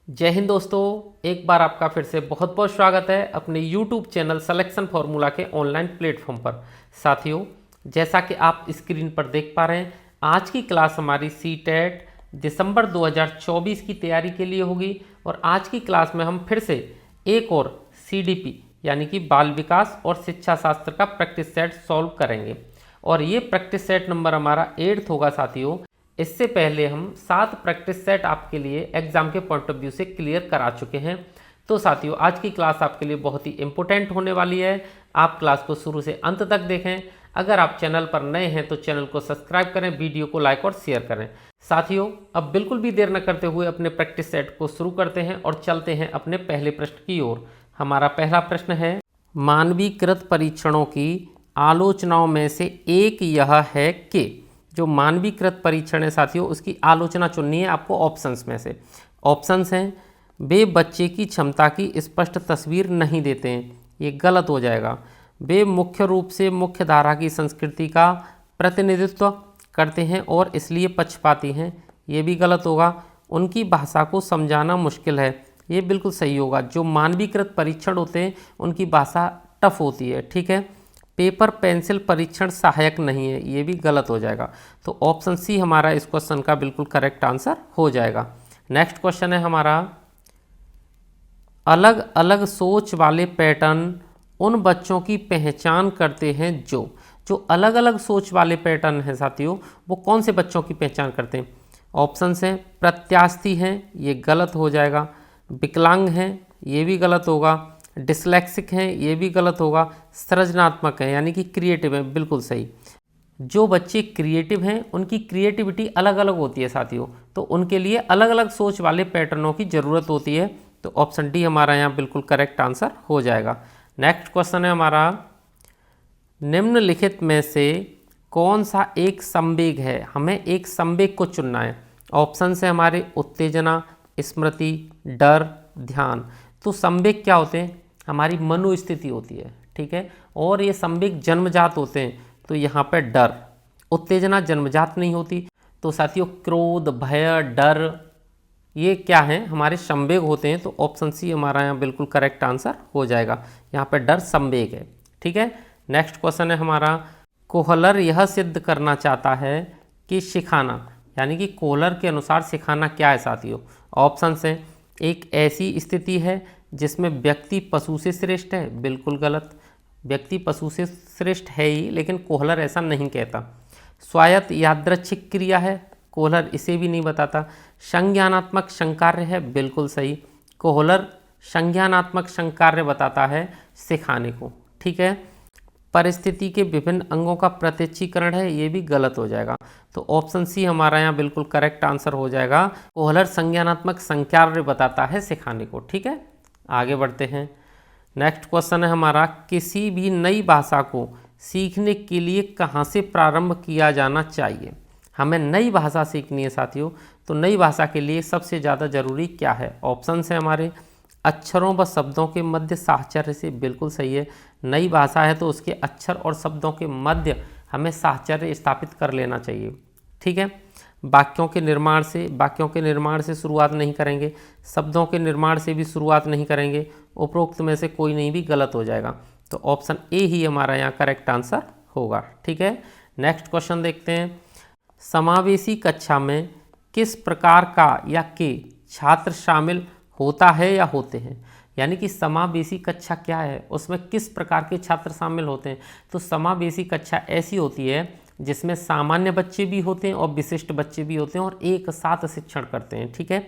जय हिंद दोस्तों, एक बार आपका फिर से बहुत बहुत स्वागत है अपने YouTube चैनल सिलेक्शन फार्मूला के ऑनलाइन प्लेटफॉर्म पर। साथियों, जैसा कि आप स्क्रीन पर देख पा रहे हैं, आज की क्लास हमारी सीटेट दिसंबर 2024 की तैयारी के लिए होगी। और आज की क्लास में हम फिर से एक और CDP यानी कि बाल विकास और शिक्षा शास्त्र का प्रैक्टिस सेट सॉल्व करेंगे। और ये प्रैक्टिस सेट नंबर हमारा 8th होगा साथियों। इससे पहले हम 7 प्रैक्टिस सेट आपके लिए एग्जाम के पॉइंट ऑफ व्यू से क्लियर करा चुके हैं। तो साथियों, आज की क्लास आपके लिए बहुत ही इंपॉर्टेंट होने वाली है। आप क्लास को शुरू से अंत तक देखें। अगर आप चैनल पर नए हैं तो चैनल को सब्सक्राइब करें, वीडियो को लाइक और शेयर करें। साथियों, अब बिल्कुल भी देर न करते हुए अपने प्रैक्टिस सेट को शुरू करते हैं और चलते हैं अपने पहले प्रश्न की ओर। हमारा पहला प्रश्न है, मानवीकृत परीक्षणों की आलोचनाओं में से एक यह है कि। जो मानवीकृत परीक्षण है साथियों, उसकी आलोचना चुननी है आपको ऑप्शंस में से। ऑप्शंस हैं, वे बच्चे की क्षमता की स्पष्ट तस्वीर नहीं देते हैं, ये गलत हो जाएगा। वे मुख्य रूप से मुख्य धारा की संस्कृति का प्रतिनिधित्व करते हैं और इसलिए पक्षपाती हैं, ये भी गलत होगा। उनकी भाषा को समझाना मुश्किल है, ये बिल्कुल सही होगा। जो मानवीकृत परीक्षण होते हैं उनकी भाषा टफ होती है, ठीक है। पेपर पेंसिल परीक्षण सहायक नहीं है, ये भी गलत हो जाएगा। तो ऑप्शन सी हमारा इस क्वेश्चन का बिल्कुल करेक्ट आंसर हो जाएगा। नेक्स्ट क्वेश्चन है हमारा, अलग अलग सोच वाले पैटर्न उन बच्चों की पहचान करते हैं जो अलग अलग सोच वाले पैटर्न हैं साथियों, वो कौन से बच्चों की पहचान करते हैं। ऑप्शन हैं, प्रत्यास्थी हैं, ये गलत हो जाएगा। विकलांग हैं, ये भी गलत होगा। डिसलेक्सिक हैं, ये भी गलत होगा। सृजनात्मक हैं यानी कि क्रिएटिव हैं, बिल्कुल सही। जो बच्चे क्रिएटिव हैं उनकी क्रिएटिविटी अलग अलग होती है साथियों, तो उनके लिए अलग अलग सोच वाले पैटर्नों की ज़रूरत होती है। तो ऑप्शन डी हमारा यहाँ बिल्कुल करेक्ट आंसर हो जाएगा। नेक्स्ट क्वेश्चन है हमारा, निम्नलिखित में से कौन सा एक संवेग है। हमें एक संवेग को चुनना है। ऑप्शन है हमारे उत्तेजना, स्मृति, डर, ध्यान। तो संवेग क्या होते हैं, हमारी मनोस्थिति होती है, ठीक है। और ये संवेग जन्मजात होते हैं, तो यहाँ पे डर। उत्तेजना जन्मजात नहीं होती, तो साथियों क्रोध, भय, डर ये क्या है, हमारे संवेग होते हैं। तो ऑप्शन सी हमारा यहाँ बिल्कुल करेक्ट आंसर हो जाएगा। यहाँ पे डर संवेग है, ठीक है। नेक्स्ट क्वेश्चन है हमारा, कोहलर यह सिद्ध करना चाहता है कि सिखाना यानी कि कोहलर के अनुसार सिखाना क्या है साथियों। ऑप्शन है, एक ऐसी स्थिति है जिसमें व्यक्ति पशु से श्रेष्ठ है, बिल्कुल गलत। व्यक्ति पशु से श्रेष्ठ है ही, लेकिन कोहलर ऐसा नहीं कहता। स्वायत्त यादृच्छिक क्रिया है, कोहलर इसे भी नहीं बताता। संज्ञानात्मक संकार्य है, बिल्कुल सही। कोहलर संज्ञानात्मक संकार्य बताता है सिखाने को, ठीक है। परिस्थिति के विभिन्न अंगों का प्रत्यक्षीकरण है, ये भी गलत हो जाएगा। तो ऑप्शन सी हमारा यहाँ बिल्कुल करेक्ट आंसर हो जाएगा। कोहलर संज्ञानात्मक संकार्य बताता है सिखाने को, ठीक है। आगे बढ़ते हैं। नेक्स्ट क्वेश्चन है हमारा, किसी भी नई भाषा को सीखने के लिए कहाँ से प्रारंभ किया जाना चाहिए। हमें नई भाषा सीखनी है साथियों, तो नई भाषा के लिए सबसे ज़्यादा जरूरी क्या है। ऑप्शन है हमारे, अक्षरों व शब्दों के मध्य साहचर्य से, बिल्कुल सही है। नई भाषा है तो उसके अक्षर और शब्दों के मध्य हमें साहचर्य स्थापित कर लेना चाहिए, ठीक है। वाक्यों के निर्माण से शुरुआत नहीं करेंगे, शब्दों के निर्माण से भी शुरुआत नहीं करेंगे। उपरोक्त में से कोई नहीं भी गलत हो जाएगा। तो ऑप्शन ए ही हमारा यहाँ करेक्ट आंसर होगा, ठीक है। नेक्स्ट क्वेश्चन देखते हैं, समावेशी कक्षा में किस प्रकार का या के छात्र शामिल होता है या होते हैं। यानी कि समावेशी कक्षा क्या है, उसमें किस प्रकार के छात्र शामिल होते हैं। तो समावेशी कक्षा ऐसी होती है जिसमें सामान्य बच्चे भी होते हैं और विशिष्ट बच्चे भी होते हैं और एक साथ शिक्षण करते हैं, ठीक है।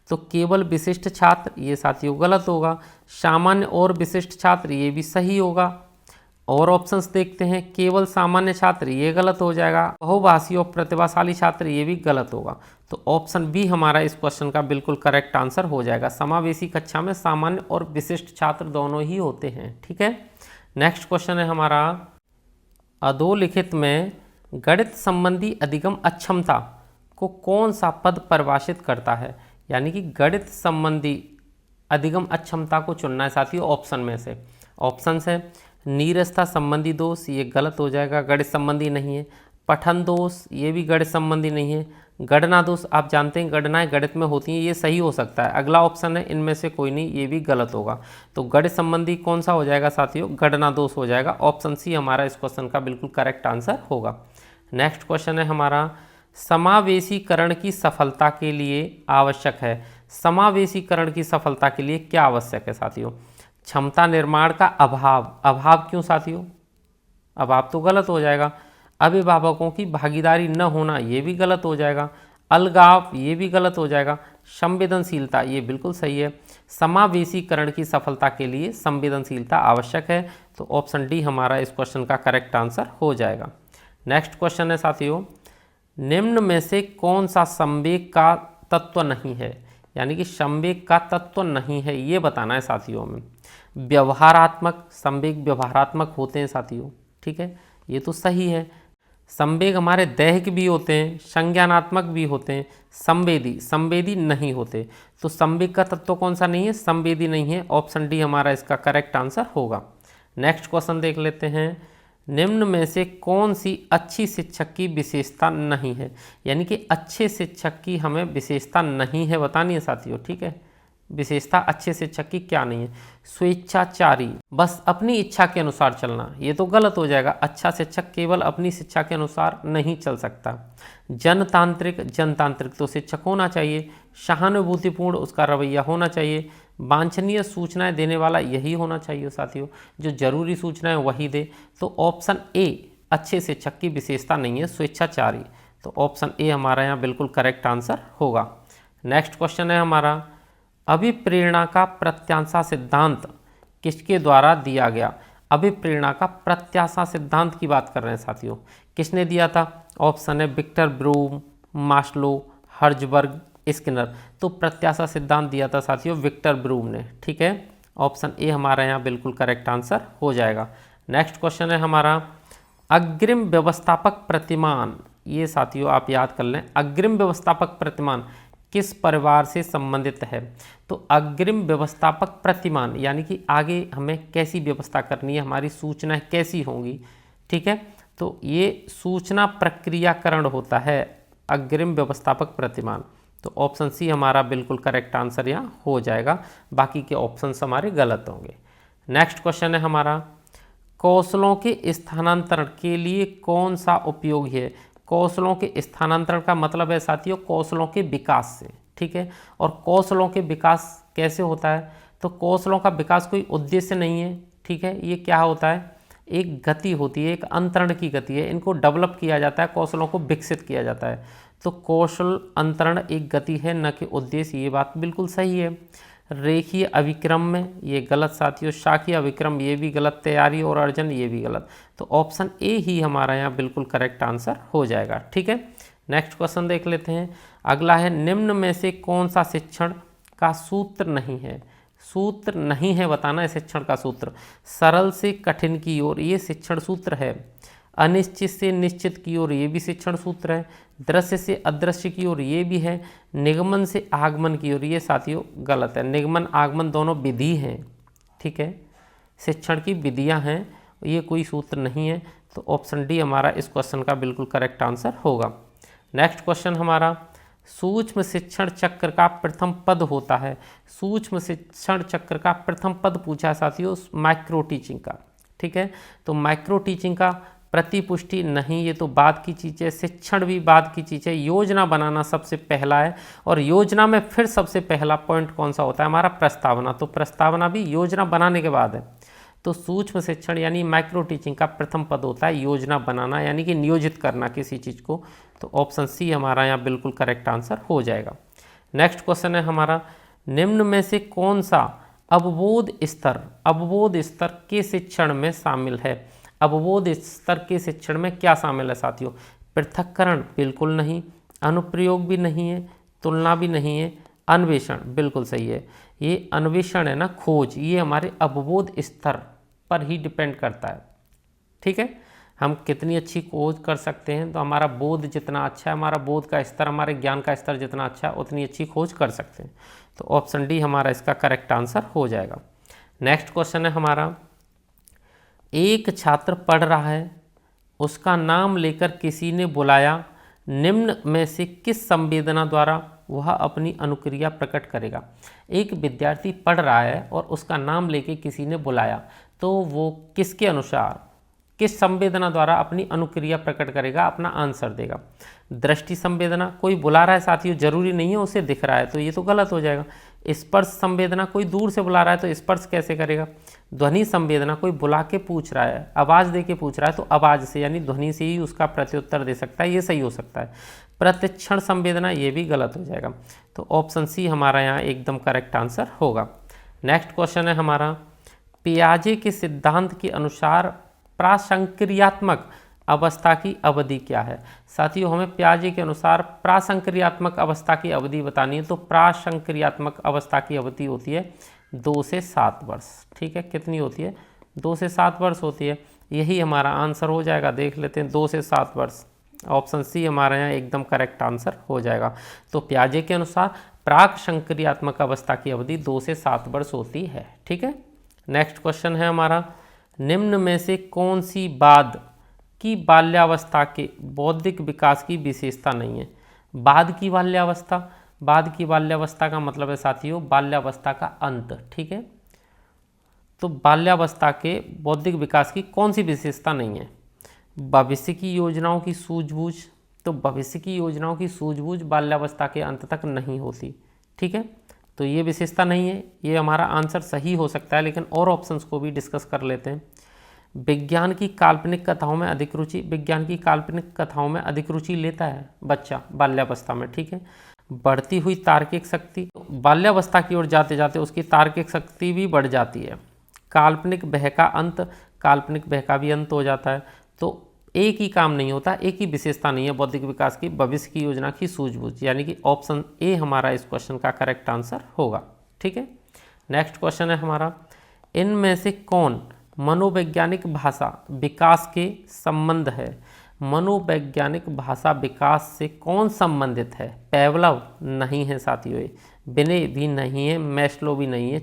तो केवल विशिष्ट छात्र, ये साथियों गलत होगा। सामान्य और विशिष्ट छात्र, ये भी सही होगा। और ऑप्शंस देखते हैं, केवल सामान्य छात्र, ये गलत हो जाएगा। बहुभाषी और प्रतिभाशाली छात्र, ये भी गलत होगा। तो ऑप्शन बी हमारा इस क्वेश्चन का बिल्कुल करेक्ट आंसर हो जाएगा। समावेशी कक्षा में सामान्य और विशिष्ट छात्र दोनों ही होते हैं, ठीक है। नेक्स्ट क्वेश्चन है हमारा, अधोलिखित में गणित संबंधी अधिगम अक्षमता को कौन सा पद परिभाषित करता है। यानी कि गणित संबंधी अधिगम अक्षमता को चुनना है साथियों ऑप्शन में से। ऑप्शन है, नीरसता संबंधी दोष, ये गलत हो जाएगा, गणित संबंधी नहीं है। पठन दोष, ये भी गणित संबंधी नहीं है। गणना दोष आप जानते हैं गणनाएं गणित में होती हैं, ये सही हो सकता है। अगला ऑप्शन है इनमें से कोई नहीं, ये भी गलत होगा। तो गणित संबंधी कौन सा हो जाएगा साथियों, गणना दोष हो जाएगा। ऑप्शन सी हमारा इस क्वेश्चन का बिल्कुल करेक्ट आंसर होगा। नेक्स्ट क्वेश्चन है हमारा, समावेशीकरण की सफलता के लिए आवश्यक है। समावेशीकरण की सफलता के लिए क्या आवश्यक है साथियों, क्षमता निर्माण का अभाव। अभाव क्यों साथियों, अभाव तो गलत हो जाएगा। अभिभावकों की भागीदारी न होना, ये भी गलत हो जाएगा। अलगाव, ये भी गलत हो जाएगा। संवेदनशीलता, ये बिल्कुल सही है। समावेशीकरण की सफलता के लिए संवेदनशीलता आवश्यक है। तो ऑप्शन डी हमारा इस क्वेश्चन का करेक्ट आंसर हो जाएगा। नेक्स्ट क्वेश्चन है साथियों, निम्न में से कौन सा संवेग का तत्व नहीं है, यानी कि संवेग का तत्व नहीं है, ये बताना है साथियों में। व्यवहारात्मक, संवेग व्यवहारात्मक होते हैं साथियों, ठीक है, ये तो सही है। संवेग हमारे दैहिक भी होते हैं, संज्ञानात्मक भी होते हैं। संवेदी, संवेदी नहीं होते। तो संवेग का तत्व कौन सा नहीं है, संवेदी नहीं है। ऑप्शन डी हमारा इसका करेक्ट आंसर होगा। नेक्स्ट क्वेश्चन देख लेते हैं, निम्न में से कौन सी अच्छी शिक्षक की विशेषता नहीं है, यानी कि अच्छे शिक्षक की हमें विशेषता नहीं है बतानी है साथियों, ठीक है। विशेषता अच्छे शिक्षक की क्या नहीं है, स्वेच्छाचारी, बस अपनी इच्छा के अनुसार चलना, ये तो गलत हो जाएगा। अच्छा शिक्षक केवल अपनी शिक्षा के अनुसार नहीं चल सकता। जनतांत्रिक, जनतांत्रिक तो शिक्षक होना चाहिए। सहानुभूतिपूर्ण, उसका रवैया होना चाहिए। वांछनीय सूचनाएं देने वाला, यही होना चाहिए साथियों, जो जरूरी सूचनाएं वही दे। तो ऑप्शन ए अच्छे शिक्षक की विशेषता नहीं है, स्वेच्छाचारी। तो ऑप्शन ए हमारा यहाँ बिल्कुल करेक्ट आंसर होगा। नेक्स्ट क्वेश्चन है हमारा, अभिप्रेरणा का प्रत्याशा सिद्धांत किसके द्वारा दिया गया। अभिप्रेरणा का प्रत्याशा सिद्धांत की बात कर रहे हैं साथियों, किसने दिया था। ऑप्शन है Victor Vroom, Maslow, Herzberg, Skinner. तो प्रत्याशा सिद्धांत दिया था साथियों विक्टर ब्रूम ने, ठीक है। ऑप्शन ए हमारा यहाँ बिल्कुल करेक्ट आंसर हो जाएगा। नेक्स्ट क्वेश्चन है हमारा, अग्रिम व्यवस्थापक प्रतिमान, ये साथियों आप याद कर लें, अग्रिम व्यवस्थापक प्रतिमान किस परिवार से संबंधित है। तो अग्रिम व्यवस्थापक प्रतिमान यानी कि आगे हमें कैसी व्यवस्था करनी है, हमारी सूचनाएं कैसी होंगी, ठीक है। तो ये सूचना प्रक्रियाकरण होता है अग्रिम व्यवस्थापक प्रतिमान। तो ऑप्शन सी हमारा बिल्कुल करेक्ट आंसर यहाँ हो जाएगा, बाकी के ऑप्शंस हमारे गलत होंगे। नेक्स्ट क्वेश्चन है हमारा, कौशलों के स्थानांतरण के लिए कौन सा उपयोगी है। कौशलों के स्थानांतरण का मतलब है साथियों कौशलों के विकास से, ठीक है। और कौशलों के विकास कैसे होता है, तो कौशलों का विकास कोई उद्देश्य नहीं है, ठीक है। ये क्या होता है, एक गति होती है, एक अंतरण की गति है, इनको डेवलप किया जाता है, कौशलों को विकसित किया जाता है। तो कौशल अंतरण एक गति है, न कि उद्देश्य, ये बात बिल्कुल सही है। रेखीय अभिक्रम में ये गलत साथियों, शाखीय अभिक्रम ये भी गलत, तैयारी और अर्जन ये भी गलत। तो ऑप्शन ए ही हमारा यहाँ बिल्कुल करेक्ट आंसर हो जाएगा, ठीक है। नेक्स्ट क्वेश्चन देख लेते हैं। अगला है, निम्न में से कौन सा शिक्षण का सूत्र नहीं है। सूत्र नहीं है बताना है शिक्षण का सूत्र। सरल से कठिन की ओर, ये शिक्षण सूत्र है। अनिश्चित से निश्चित की ओर, ये भी शिक्षण सूत्र है। दृश्य से अदृश्य की ओर, ये भी है। निगमन से आगमन की ओर, ये साथियों गलत है। निगमन आगमन दोनों विधि हैं, ठीक है, शिक्षण की विधियां हैं, ये कोई सूत्र नहीं है। तो ऑप्शन डी हमारा इस क्वेश्चन का बिल्कुल करेक्ट आंसर होगा। नेक्स्ट क्वेश्चन हमारा, सूक्ष्म शिक्षण चक्र का प्रथम पद होता है। सूक्ष्म शिक्षण चक्र का प्रथम पद पूछा है साथियों माइक्रो टीचिंग का, ठीक है। तो माइक्रो टीचिंग का प्रतिपुष्टि नहीं, ये तो बाद की चीज़ है। शिक्षण भी बाद की चीज़ है। योजना बनाना सबसे पहला है, और योजना में फिर सबसे पहला पॉइंट कौन सा होता है हमारा, प्रस्तावना। तो प्रस्तावना भी योजना बनाने के बाद है। तो सूक्ष्म शिक्षण यानी माइक्रो टीचिंग का प्रथम पद होता है योजना बनाना, यानी कि नियोजित करना किसी चीज़ को। तो ऑप्शन सी हमारा यहाँ बिल्कुल करेक्ट आंसर हो जाएगा। नेक्स्ट क्वेश्चन है हमारा, निम्न में से कौन सा अवबोध स्तर, अवबोध स्तर के शिक्षण में शामिल है। अवबोध स्तर के शिक्षण में क्या शामिल है साथियों, पृथक्करण बिल्कुल नहीं, अनुप्रयोग भी नहीं है, तुलना भी नहीं है, अन्वेषण बिल्कुल सही है। ये अन्वेषण है ना, खोज, ये हमारे अवबोध स्तर पर ही डिपेंड करता है, ठीक है। हम कितनी अच्छी खोज कर सकते हैं, तो हमारा बोध जितना अच्छा है, हमारा बोध का स्तर, हमारे ज्ञान का स्तर जितना अच्छा है, उतनी अच्छी खोज कर सकते हैं। तो ऑप्शन डी हमारा इसका करेक्ट आंसर हो जाएगा। नेक्स्ट क्वेश्चन है हमारा, एक छात्र पढ़ रहा है, उसका नाम लेकर किसी ने बुलाया, निम्न में से किस संवेदना द्वारा वह अपनी अनुक्रिया प्रकट करेगा। एक विद्यार्थी पढ़ रहा है और उसका नाम लेके किसी ने बुलाया, तो वो किसके अनुसार, किस संवेदना द्वारा अपनी अनुक्रिया प्रकट करेगा, अपना आंसर देगा। दृष्टि संवेदना, कोई बुला रहा है साथियों, जरूरी नहीं है उसे दिख रहा है, तो ये तो गलत हो जाएगा। स्पर्श संवेदना, कोई दूर से बुला रहा है तो स्पर्श कैसे करेगा। ध्वनि संवेदना, कोई बुला के पूछ रहा है, आवाज़ दे के पूछ रहा है, तो आवाज़ से यानी ध्वनि से ही उसका प्रत्युत्तर दे सकता है, ये सही हो सकता है। प्रतिक्षण संवेदना, ये भी गलत हो जाएगा। तो ऑप्शन सी हमारा यहाँ एकदम करेक्ट आंसर होगा। नेक्स्ट क्वेश्चन है हमारा, पियाजे के सिद्धांत के अनुसार प्रासंक्रियात्मक अवस्था की अवधि क्या है। साथियों, हमें पियाजे के अनुसार प्रासंक्रियात्मक अवस्था की अवधि बतानी है, तो प्रासंक्रियात्मक अवस्था की अवधि होती है 2 से 7 वर्ष। ठीक है, कितनी होती है, 2 से 7 वर्ष होती है। यही हमारा आंसर हो जाएगा, देख लेते हैं, 2 से 7 वर्ष। ऑप्शन सी हमारे यहाँ एकदम करेक्ट आंसर हो जाएगा। तो पियाजे के अनुसार प्राक संक्रियात्मक अवस्था की अवधि 2 से 7 वर्ष होती है। ठीक है, नेक्स्ट क्वेश्चन है हमारा, निम्न में से कौन सी बाद की बाल्यावस्था के बौद्धिक विकास की विशेषता नहीं है। बाद की बाल्यावस्था, बाद की बाल्यावस्था का मतलब है साथियों बाल्यावस्था का अंत। ठीक है, तो बाल्यावस्था के बौद्धिक विकास की कौन सी विशेषता नहीं है। भविष्य की योजनाओं की सूझबूझ, तो भविष्य की योजनाओं की सूझबूझ बाल्यावस्था के अंत तक नहीं होती। ठीक है, तो ये विशेषता नहीं है, ये हमारा आंसर सही हो सकता है, लेकिन और ऑप्शंस को भी डिस्कस कर लेते हैं। विज्ञान की काल्पनिक कथाओं में अधिक रुचि, विज्ञान की काल्पनिक कथाओं में अधिक रुचि लेता है बच्चा बाल्यावस्था में। ठीक है, बढ़ती हुई तार्किक शक्ति, बाल्यावस्था की ओर जाते जाते उसकी तार्किक शक्ति भी बढ़ जाती है। काल्पनिक भय का अंत, काल्पनिक भय का भी अंत हो जाता है। तो एक ही काम नहीं होता, एक ही विशेषता नहीं है बौद्धिक विकास की, भविष्य की योजना की सूझबूझ, यानी कि ऑप्शन ए हमारा इस क्वेश्चन का करेक्ट आंसर होगा। ठीक है, नेक्स्ट क्वेश्चन है हमारा, इनमें से कौन मनोवैज्ञानिक भाषा विकास के संबंध है। मनोवैज्ञानिक भाषा विकास से कौन संबंधित है। पेवलव नहीं है साथियों, बिने भी नहीं है, मैस्लो भी नहीं है,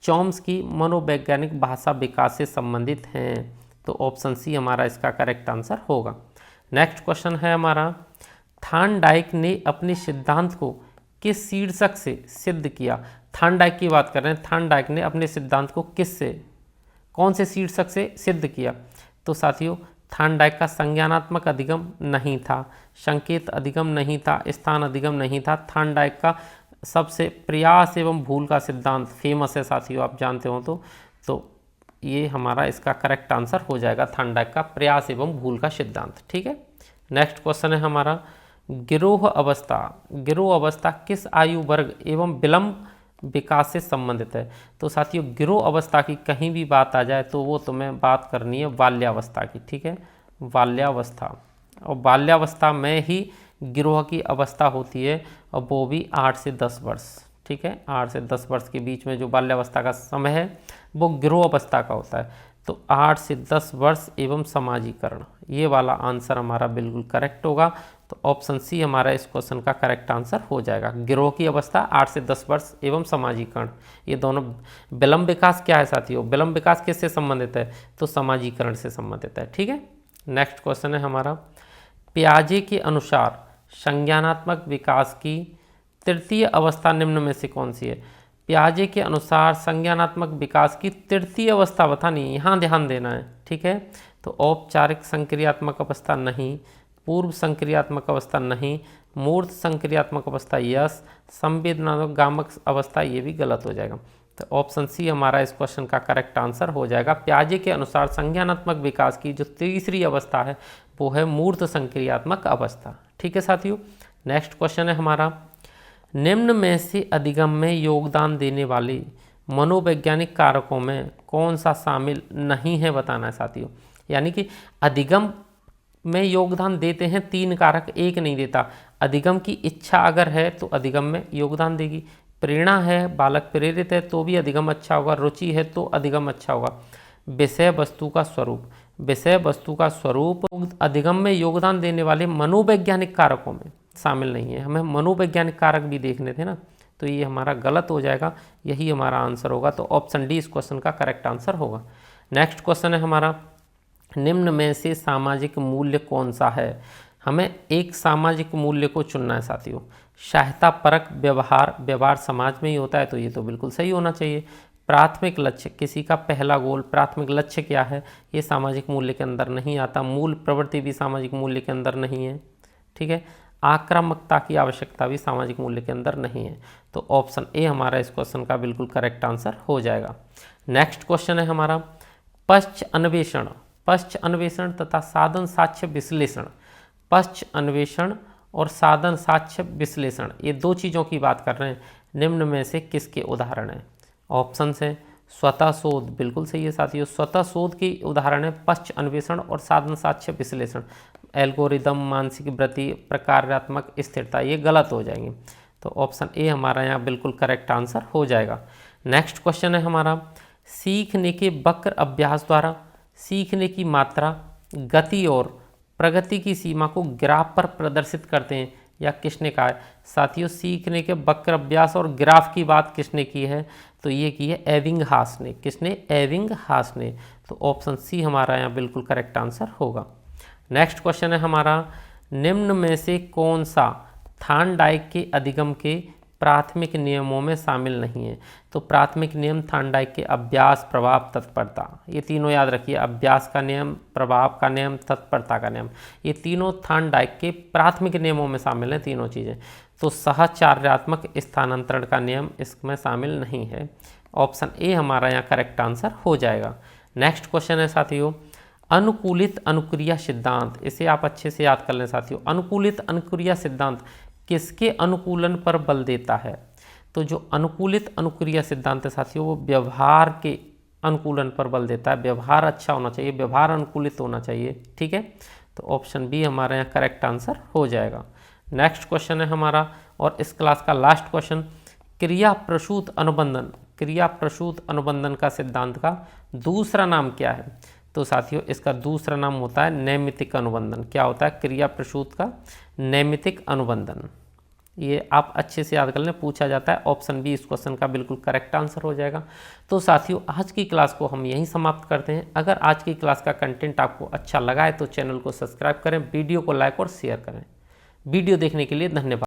चॉम्स्की मनोवैज्ञानिक भाषा विकास से संबंधित हैं। तो ऑप्शन सी हमारा इसका करेक्ट आंसर होगा। नेक्स्ट क्वेश्चन है हमारा, थॉर्नडाइक ने अपने सिद्धांत को किस शीर्षक से सिद्ध किया। थॉर्नडाइक की बात कर रहे हैं, थॉर्नडाइक ने अपने सिद्धांत को किस से, कौन से शीर्षक से सिद्ध किया। तो साथियों, थॉर्नडाइक का संज्ञानात्मक अधिगम नहीं था, संकेत अधिगम नहीं था, स्थान अधिगम नहीं था। थॉर्नडाइक का सबसे प्रयास एवं भूल का सिद्धांत फेमस है साथियों, आप जानते हो तो ये हमारा इसका करेक्ट आंसर हो जाएगा, थॉर्नडाइक का प्रयास एवं भूल का सिद्धांत। ठीक है, नेक्स्ट क्वेश्चन है हमारा, गिरोह अवस्था किस आयु वर्ग एवं विलंब विकास से संबंधित है। तो साथियों, गिरोह अवस्था की कहीं भी बात आ जाए तो वो तुम्हें बात करनी है बाल्यावस्था की। ठीक है, बाल्यावस्था, और बाल्यावस्था में ही गिरोह की अवस्था होती है, और वो भी 8 से 10 वर्ष। ठीक है, 8 से 10 वर्ष के बीच में जो बाल्यावस्था का समय है वो गिरोह अवस्था का होता है। तो 8 से 10 वर्ष एवं समाजीकरण, ये वाला आंसर हमारा बिल्कुल करेक्ट होगा। तो ऑप्शन सी हमारा इस क्वेश्चन का करेक्ट आंसर हो जाएगा। गिरोह की अवस्था 8 से 10 वर्ष एवं समाजीकरण, ये दोनों। विलंब विकास क्या है साथियों, विलंब विकास किससे संबंधित है, तो समाजीकरण से संबंधित है। ठीक है, नेक्स्ट क्वेश्चन है हमारा, पियाजे के अनुसार संज्ञानात्मक विकास की तृतीय अवस्था निम्न में से कौन सी है। पियाजे के अनुसार संज्ञानात्मक विकास की तृतीय अवस्था बतानी है, यहाँ ध्यान देना है। ठीक है, तो औपचारिक संक्रियात्मक अवस्था नहीं, पूर्व संक्रियात्मक अवस्था नहीं, मूर्त संक्रियात्मक अवस्था यस, संवेदनागामक अवस्था ये भी गलत हो जाएगा। तो ऑप्शन सी हमारा इस क्वेश्चन का करेक्ट आंसर हो जाएगा। पियाजे के अनुसार संज्ञानात्मक विकास की जो तीसरी अवस्था है वो है मूर्त संक्रियात्मक अवस्था। ठीक है साथियों, नेक्स्ट क्वेश्चन है हमारा, निम्न में से अधिगम में योगदान देने वाले मनोवैज्ञानिक कारकों में कौन सा शामिल नहीं है बताना है साथियों। यानी कि अधिगम में योगदान देते हैं 3 कारक, एक नहीं देता। अधिगम की इच्छा अगर है तो अधिगम में योगदान देगी, प्रेरणा है, बालक प्रेरित है तो भी अधिगम अच्छा होगा, रुचि है तो अधिगम अच्छा होगा। विषय वस्तु का स्वरूप अधिगम में योगदान देने वाले मनोवैज्ञानिक कारकों में शामिल नहीं है। हमें मनोवैज्ञानिक कारक भी देखने थे ना, तो ये हमारा गलत हो जाएगा, यही हमारा आंसर होगा। तो ऑप्शन डी इस क्वेश्चन का करेक्ट आंसर होगा। नेक्स्ट क्वेश्चन है हमारा, निम्न में से सामाजिक मूल्य कौन सा है। हमें एक सामाजिक मूल्य को चुनना है साथियों। सहायता परक व्यवहार समाज में ही होता है, तो ये तो बिल्कुल सही होना चाहिए। प्राथमिक लक्ष्य, किसी का पहला गोल, प्राथमिक लक्ष्य क्या है, ये सामाजिक मूल्य के अंदर नहीं आता। मूल प्रवृत्ति भी सामाजिक मूल्य के अंदर नहीं है, ठीक है। आक्रामकता की आवश्यकता भी सामाजिक मूल्य के अंदर नहीं है। तो ऑप्शन ए हमारा इस क्वेश्चन का बिल्कुल करेक्ट आंसर हो जाएगा। नेक्स्ट क्वेश्चन है हमारा पश्च अन्वेषण तथा साधन साक्ष्य विश्लेषण। पश्च अन्वेषण और साधन साक्ष्य विश्लेषण, ये दो चीज़ों की बात कर रहे हैं। निम्न में से किसके उदाहरण हैं? ऑप्शन है स्वतः शोध, बिल्कुल सही है साथियों। स्वतः शोध की उदाहरण है पश्च अन्वेषण और साधन साक्ष्य विश्लेषण। एल्गोरिदम, मानसिक वृत्ति, प्रकार्यात्मक स्थिरता, ये गलत हो जाएंगे। तो ऑप्शन ए हमारा यहाँ बिल्कुल करेक्ट आंसर हो जाएगा। नेक्स्ट क्वेश्चन है हमारा सीखने के वक्र अभ्यास द्वारा सीखने की मात्रा, गति और प्रगति की सीमा को ग्राफ पर प्रदर्शित करते हैं, या किसने कहा है? साथियों सीखने के वक्र अभ्यास और ग्राफ की बात किसने की है? तो ये की है एबिंगहास ने। किसने? एबिंगहास ने। तो ऑप्शन सी हमारा यहाँ बिल्कुल करेक्ट आंसर होगा। नेक्स्ट क्वेश्चन है हमारा निम्न में से कौन सा थार्नडाइक के अधिगम के प्राथमिक नियमों में शामिल नहीं है? तो प्राथमिक नियम थार्नडाइक के अभ्यास, प्रभाव, तत्परता, ये तीनों याद रखिए। अभ्यास का नियम, प्रभाव का नियम, तत्परता का नियम, ये तीनों थार्नडाइक के प्राथमिक नियमों में शामिल हैं तीनों चीज़ें। तो सहचार्यात्मक स्थानांतरण का नियम इसमें शामिल नहीं है। ऑप्शन ए हमारा यहाँ करेक्ट आंसर हो जाएगा। नेक्स्ट क्वेश्चन है साथियों अनुकूलित अनुक्रिया सिद्धांत। इसे आप अच्छे से याद कर लें साथियों। अनुकूलित अनुक्रिया सिद्धांत किसके अनुकूलन पर बल देता है? तो जो अनुकूलित अनुक्रिया सिद्धांत है साथियों वो व्यवहार के अनुकूलन पर बल देता है। व्यवहार अच्छा होना चाहिए, व्यवहार अनुकूलित होना चाहिए, ठीक है। तो ऑप्शन बी हमारे यहाँ करेक्ट आंसर हो जाएगा। नेक्स्ट क्वेश्चन है हमारा और इस क्लास का लास्ट क्वेश्चन क्रिया प्रसूत अनुबंधन। क्रिया प्रसूत अनुबंधन का सिद्धांत का दूसरा नाम क्या है? तो साथियों इसका दूसरा नाम होता है नैमित्तिक अनुबंधन। क्या होता है? क्रिया प्रसूत का नैमित्तिक अनुबंधन। ये आप अच्छे से याद कर लें, पूछा जाता है। ऑप्शन बी इस क्वेश्चन का बिल्कुल करेक्ट आंसर हो जाएगा। तो साथियों आज की क्लास को हम यहीं समाप्त करते हैं। अगर आज की क्लास का कंटेंट आपको अच्छा लगा है तो चैनल को सब्सक्राइब करें, वीडियो को लाइक और शेयर करें। वीडियो देखने के लिए धन्यवाद।